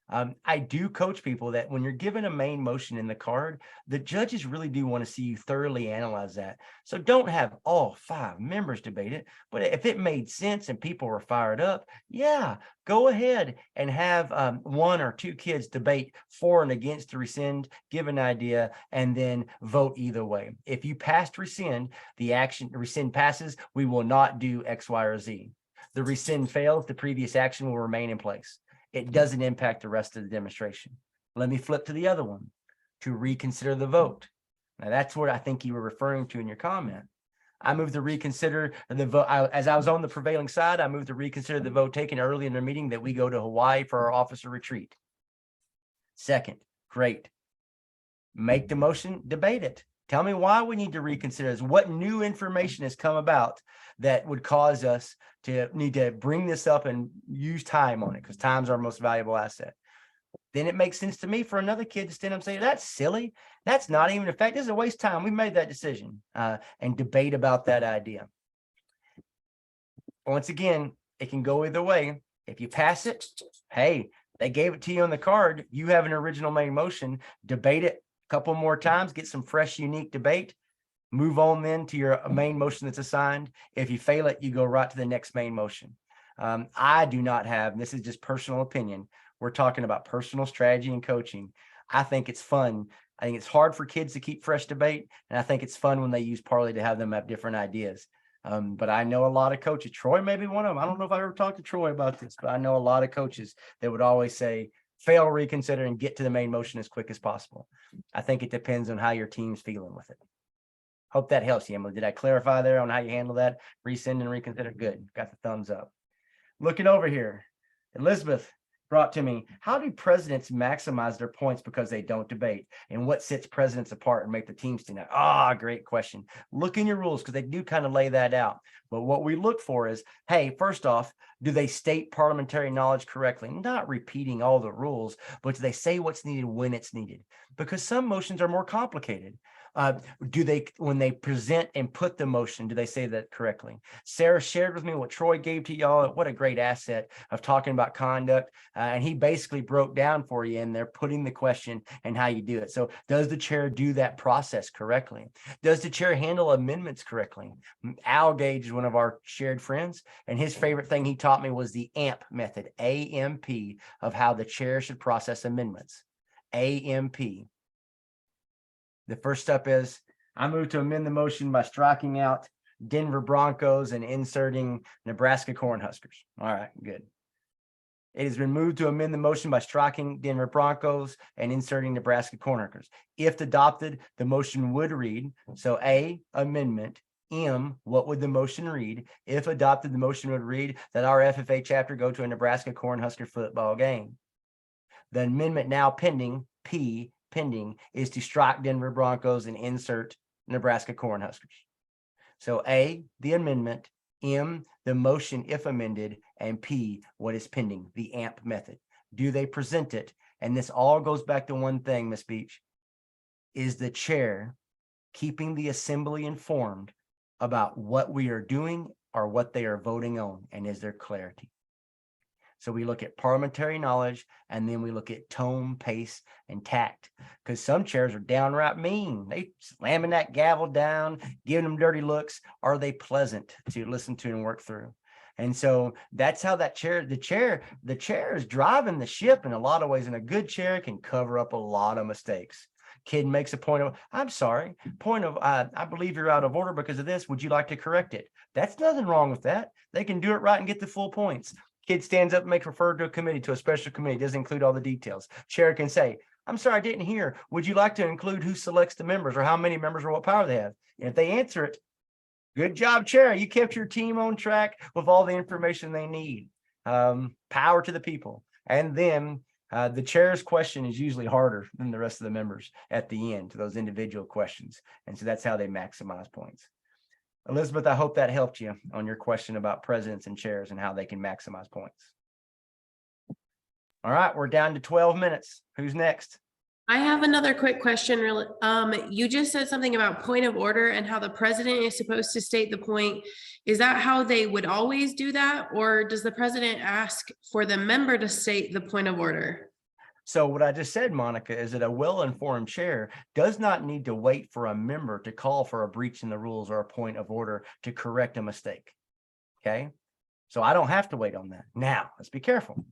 I do coach people that when you're given a main motion in the card, the judges really do want to see you thoroughly analyze that. So don't have all 5 members debate it. But if it made sense and people were fired up, yeah, go ahead and have 1 or 2 kids debate for and against the rescind, give an idea, and then vote either way. If you passed rescind, the rescind passes, we will not do X, Y, or Z. The rescind fails, the previous action will remain in place. It doesn't impact the rest of the demonstration. Let me flip to the other one, to reconsider the vote. Now that's what I think you were referring to in your comment. I moved to reconsider the vote. As I was on the prevailing side, I moved to reconsider the vote taken early in the meeting that we go to Hawaii for our officer retreat. Second, great. Make the motion, debate it. Tell me why we need to reconsider this. What new information has come about that would cause us to need to bring this up and use time on it, because time's our most valuable asset. Then it makes sense to me for another kid to stand up and say, that's silly. That's not even a fact. This is a waste of time. We made that decision, and debate about that idea. Once again, it can go either way. If you pass it, hey, they gave it to you on the card. You have an original main motion, debate it a couple more times, get some fresh, unique debate, move on then to your main motion that's assigned. If you fail it, you go right to the next main motion. I do not have, and this is just personal opinion, we're talking about personal strategy and coaching. I think it's fun. I think it's hard for kids to keep fresh debate, and I think it's fun when they use Parley to have them have different ideas. But I know a lot of coaches, Troy may be one of them. I don't know if I ever talked to Troy about this, but I know a lot of coaches that would always say, fail, reconsider, and get to the main motion as quick as possible. I think it depends on how your team's feeling with it. Hope that helps you, Emily. Did I clarify there on how you handle that? Rescind and reconsider? Good. Got the thumbs up. Looking over here, Elizabeth brought to me, how do presidents maximize their points because they don't debate? And what sets presidents apart and make the team stand out? Ah, great question. Look in your rules, because they do kind of lay that out. But what we look for is, hey, first off, do they state parliamentary knowledge correctly? Not repeating all the rules, but do they say what's needed when it's needed? Because some motions are more complicated. Do they, when they present and put the motion, do they say that correctly? Sarah shared with me what Troy gave to y'all. What a great asset of talking about conduct. And he basically broke down for you in there, putting the question and how you do it. So does the chair do that process correctly? Does the chair handle amendments correctly? Al Gage is one of our shared friends, and his favorite thing he taught me was the AMP method, AMP, of how the chair should process amendments. AMP. The first step is, I move to amend the motion by striking out Denver Broncos and inserting Nebraska Cornhuskers. All right, good. It has been moved to amend the motion by striking Denver Broncos and inserting Nebraska Cornhuskers. If adopted, the motion would read, so A, amendment. M, what would the motion read? If adopted, the motion would read that our FFA chapter go to a Nebraska Cornhusker football game. The amendment now pending, P, pending, is to strike Denver Broncos and insert Nebraska Cornhuskers. So A, the amendment, M, the motion if amended, and P, what is pending, the AMP method. Do they present it? And this all goes back to one thing, Ms. Beach. Is the chair keeping the assembly informed about what we are doing or what they are voting on? And is there clarity? So we look at parliamentary knowledge, and then we look at tone, pace, and tact. Because some chairs are downright mean. They slamming that gavel down, giving them dirty looks. Are they pleasant to listen to and work through? And so that's how that chair, the chair is driving the ship in a lot of ways. And a good chair can cover up a lot of mistakes. Kid makes a point of, I'm sorry, I believe you're out of order because of this. Would you like to correct it? That's nothing wrong with that. They can do it right and get the full points. Kid stands up and makes referred to a committee, to a special committee, doesn't include all the details. Chair can say, I'm sorry, I didn't hear. Would you like to include who selects the members or how many members or what power they have? And if they answer it, good job, chair. You kept your team on track with all the information they need. Power to the people. And then the chair's question is usually harder than the rest of the members at the end, to those individual questions. And so that's how they maximize points. Elizabeth, I hope that helped you on your question about presidents and chairs and how they can maximize points. All right, we're down to 12 minutes. Who's next? I have another quick question. Really, you just said something about point of order and how the president is supposed to state the point. Is that how they would always do that? Or does the president ask for the member to state the point of order? So what I just said, Monica, is that a well-informed chair does not need to wait for a member to call for a breach in the rules or a point of order to correct a mistake. Okay, so I don't have to wait on that. Now, let's be careful.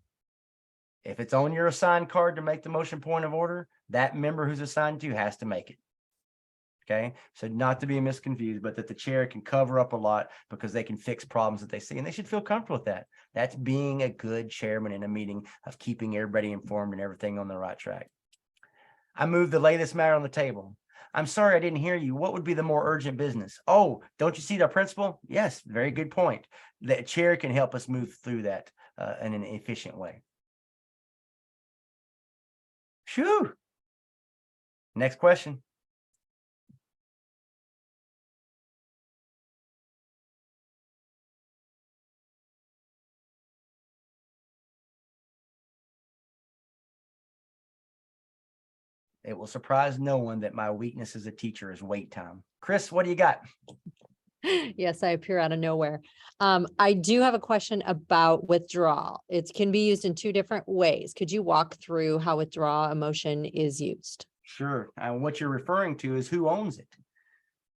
If it's on your assigned card to make the motion point of order, that member who's assigned to you has to make it. Okay, so not to be misconfused, but that the chair can cover up a lot because they can fix problems that they see, and they should feel comfortable with that. That's being a good chairman in a meeting, of keeping everybody informed and everything on the right track. I move to lay this matter on the table. I'm sorry, I didn't hear you. What would be the more urgent business? Oh, don't you see the principle? Yes, very good point. The chair can help us move through that in an efficient way. Phew. Next question. It will surprise no one that my weakness as a teacher is wait time. Chris, what do you got? Yes, I appear out of nowhere. I do have a question about withdrawal. It can be used in two different ways. Could you walk through how withdraw a motion is used? Sure. And what you're referring to is who owns it.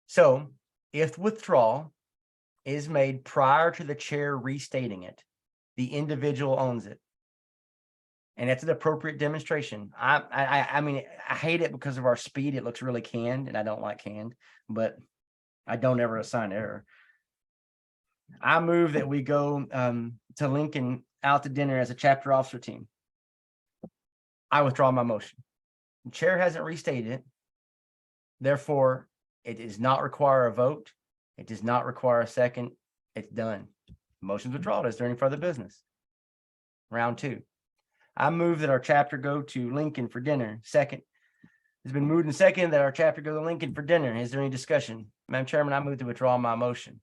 So if withdrawal is made prior to the chair restating it, the individual owns it. And that's an appropriate demonstration. I mean, I hate it because of our speed. It looks really canned, and I don't like canned, but I don't ever assign error. I move that we go to Lincoln out to dinner as a chapter officer team. I withdraw my motion. The chair hasn't restated it. Therefore, it does not require a vote. It does not require a second. It's done. Motion's withdrawn. Is there any further business? Round two. I move that our chapter go to Lincoln for dinner. Second. It's been moved and seconded that our chapter go to Lincoln for dinner. Is there any discussion? Madam Chairman, I move to withdraw my motion.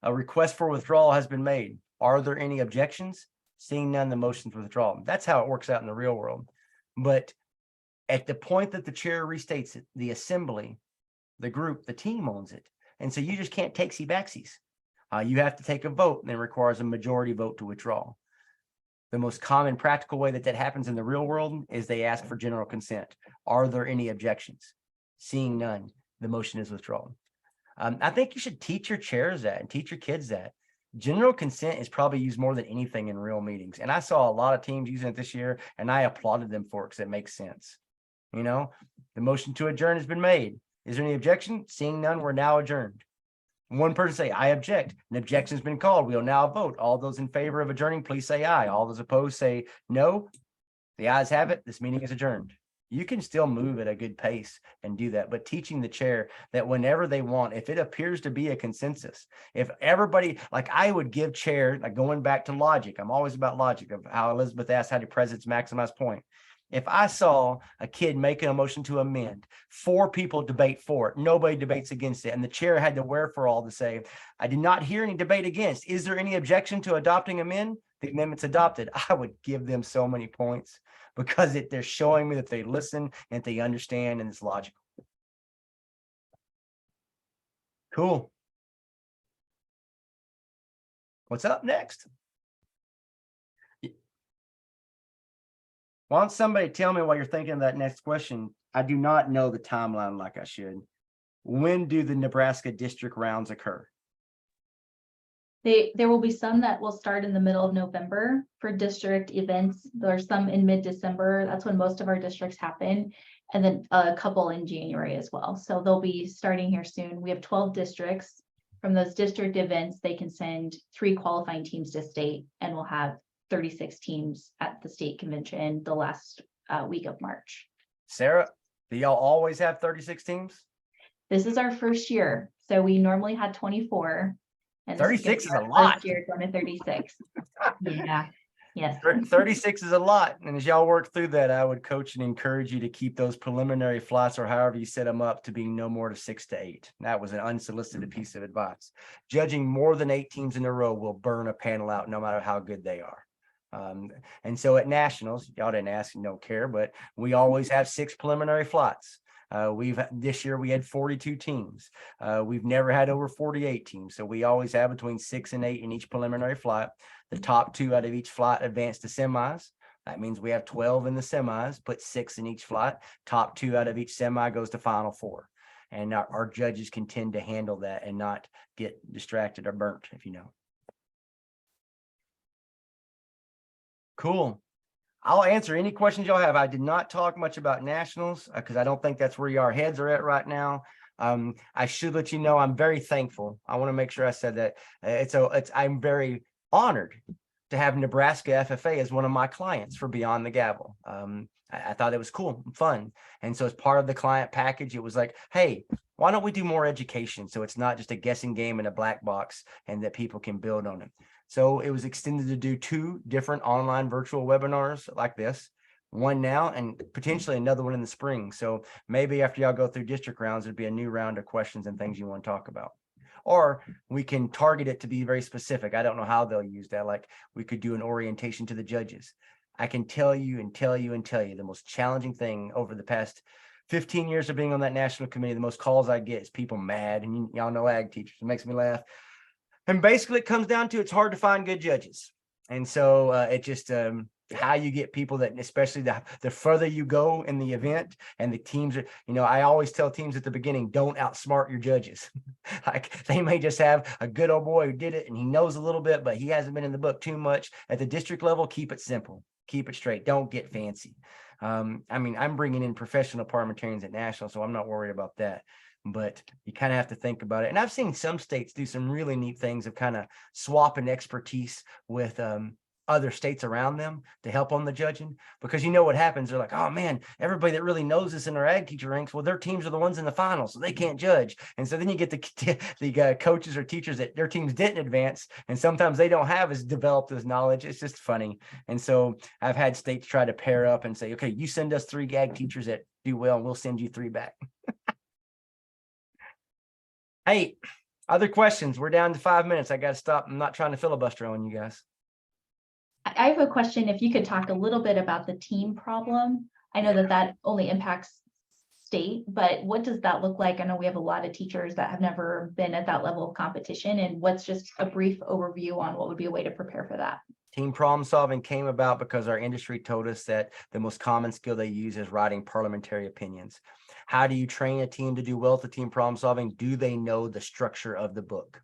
A request for withdrawal has been made. Are there any objections? Seeing none, the motion's withdrawn. That's how it works out in the real world. But at the point that the chair restates it, the assembly, the group, the team owns it. And so you just can't takesy backsies. You have to take a vote, and it requires a majority vote to withdraw. The most common practical way that happens in the real world is they ask for general consent. Are there any objections? Seeing none, the motion is withdrawn. I think you should teach your chairs that and teach your kids that. General consent is probably used more than anything in real meetings. And I saw a lot of teams using it this year, and I applauded them for it because it makes sense. You know, the motion to adjourn has been made. Is there any objection? Seeing none, we're now adjourned. One person say, I object. An objection's been called. We'll now vote. All those in favor of adjourning, please say aye. All those opposed say no. The ayes have it. This meeting is adjourned. You can still move at a good pace and do that, but teaching the chair that whenever they want, if it appears to be a consensus, if everybody, like I would give chair, like going back to logic, I'm always about logic of how Elizabeth asked, how do presidents maximize point? If I saw a kid making a motion to amend, 4 people debate for it, nobody debates against it, and the chair had the wherewithal to say, I did not hear any debate against. Is there any objection to adopting amend? The amendment's adopted. I would give them so many points because they're showing me that they listen and they understand and it's logical. Cool. What's up next? Why don't somebody tell me while you're thinking of that next question? I do not know the timeline like I should. When do the Nebraska district rounds occur? There will be some that will start in the middle of November for district events. There's some in mid-December. That's when most of our districts happen. And then a couple in January as well. So they'll be starting here soon. We have 12 districts. From those district events, they can send 3 qualifying teams to state, and we'll have 36 teams at the state convention the last week of March. Sarah, do y'all always have 36 teams? This is our first year. So we normally had 24. And this 36 is is a our lot. first year going to 36. Yeah. Yes. 36 is a lot. And as y'all work through that, I would coach and encourage you to keep those preliminary flights or however you set them up to being no more to 6 to 8. That was an unsolicited piece of advice. Judging more than 8 teams in a row will burn a panel out no matter how good they are. And so at nationals, y'all didn't ask, don't care, but we always have 6 preliminary flights. This year we had 42 teams. We've never had over 48 teams. So we always have between 6 and 8 in each preliminary flight. The top 2 out of each flight advance to semis. That means we have 12 in the semis, put 6 in each flight. Top 2 out of each semi goes to final 4. And our judges can tend to handle that and not get distracted or burnt, if you know. Cool. I'll answer any questions y'all have. I did not talk much about nationals because I don't think that's where our heads are at right now. I should let you know I'm very thankful. I want to make sure I said that. I'm very honored to have Nebraska FFA as one of my clients for Beyond the Gavel. I thought it was cool and fun. And so as part of the client package, it was like, hey, why don't we do more education? So it's not just a guessing game in a black box and that people can build on it. So it was extended to do 2 different online virtual webinars like this, one now and potentially another one in the spring. So maybe after y'all go through district rounds, there'd be a new round of questions and things you want to talk about. Or we can target it to be very specific. I don't know how they'll use that. Like we could do an orientation to the judges. I can tell you the most challenging thing over the past 15 years of being on that national committee, the most calls I get is people mad. And y'all know ag teachers. It makes me laugh. And basically it comes down to it's hard to find good judges. And so it just how you get people that, especially the further you go in the event and the teams are, I always tell teams at the beginning, don't outsmart your judges. Like they may just have a good old boy who did it and he knows a little bit, but he hasn't been in the book too much. At the district level, keep it simple, keep it straight. Don't get fancy. I'm bringing in professional parliamentarians at national, so I'm not worried about that. But you kind of have to think about it. And I've seen some states do some really neat things of kind of swapping expertise with other states around them to help on the judging, because what happens. They're like, oh man, everybody that really knows this in our ag teacher ranks, well, their teams are the ones in the finals, so they can't judge. And so then you get the coaches or teachers that their teams didn't advance, and sometimes they don't have as developed as knowledge. It's just funny. And so I've had states try to pair up and say, okay, you send us 3 ag teachers that do well, and we'll send you 3 back. Hey, other questions? We're down to 5 minutes. I got to stop. I'm not trying to filibuster on you guys. I have a question. If you could talk a little bit about the team problem. I know that only impacts state, but what does that look like? I know we have a lot of teachers that have never been at that level of competition, and what's just a brief overview on what would be a way to prepare for that? Team problem solving came about because our industry told us that the most common skill they use is writing parliamentary opinions. How do you train a team to do well at the team problem solving? Do they know the structure of the book?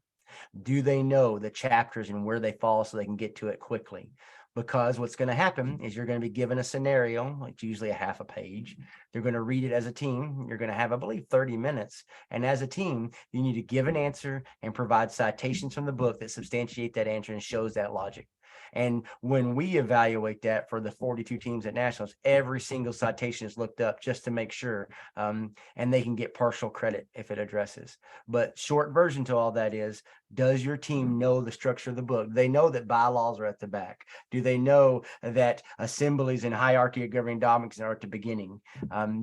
Do they know the chapters and where they fall so they can get to it quickly? Because what's going to happen is you're going to be given a scenario, like usually a half a page. They're going to read it as a team. You're going to have, I believe, 30 minutes. And as a team, you need to give an answer and provide citations from the book that substantiate that answer and shows that logic. And when we evaluate that for the 42 teams at nationals, every single citation is looked up just to make sure, and they can get partial credit if it addresses. But short version to all that is, does your team know the structure of the book? They know that bylaws are at the back. Do they know that assemblies and hierarchy of governing documents are at the beginning?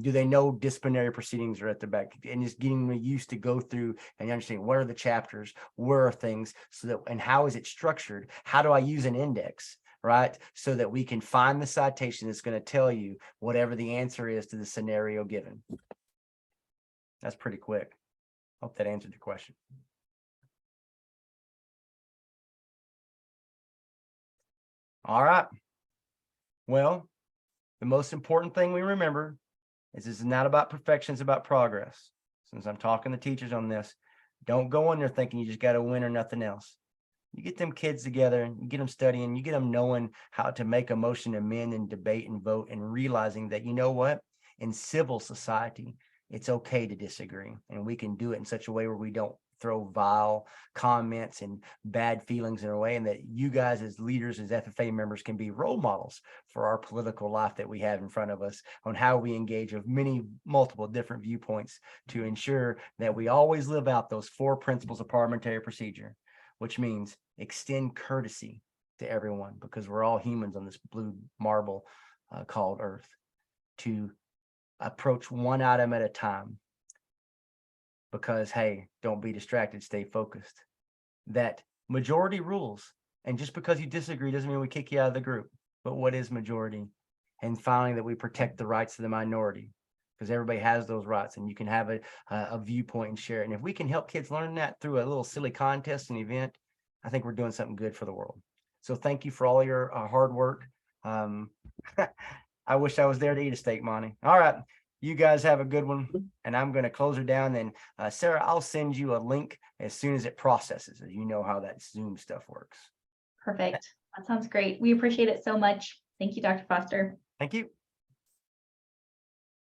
Do they know disciplinary proceedings are at the back? And just getting used to go through and understand what are the chapters, where are things, so that, and how is it structured? How do I use an index, right? So that we can find the citation that's going to tell you whatever the answer is to the scenario given. That's pretty quick. Hope that answered the question. All right. Well, the most important thing we remember is this is not about perfection, it's about progress. Since I'm talking to teachers on this, don't go in there thinking you just got to win or nothing else. You get them kids together and you get them studying, you get them knowing how to make a motion, amend and debate and vote, and realizing that, you know what, in civil society, it's okay to disagree. And we can do it in such a way where we don't throw vile comments and bad feelings in a way, and that you guys as leaders, as FFA members, can be role models for our political life that we have in front of us on how we engage with multiple different viewpoints to ensure that we always live out those 4 principles of parliamentary procedure, which means extend courtesy to everyone, because we're all humans on this blue marble called Earth, to approach one item at a time. Because, hey, don't be distracted, stay focused. That majority rules. And just because you disagree doesn't mean we kick you out of the group. But what is majority? And finally, that we protect the rights of the minority, because everybody has those rights and you can have a viewpoint and share it. And if we can help kids learn that through a little silly contest and event, I think we're doing something good for the world. So thank you for all your hard work. I wish I was there to eat a steak, Monty. All right. You guys have a good one, and I'm going to close her down. And Sarah, I'll send you a link as soon as it processes, as you know how that Zoom stuff works. Perfect. That sounds great. We appreciate it so much. Thank you, Dr. Foster. Thank you.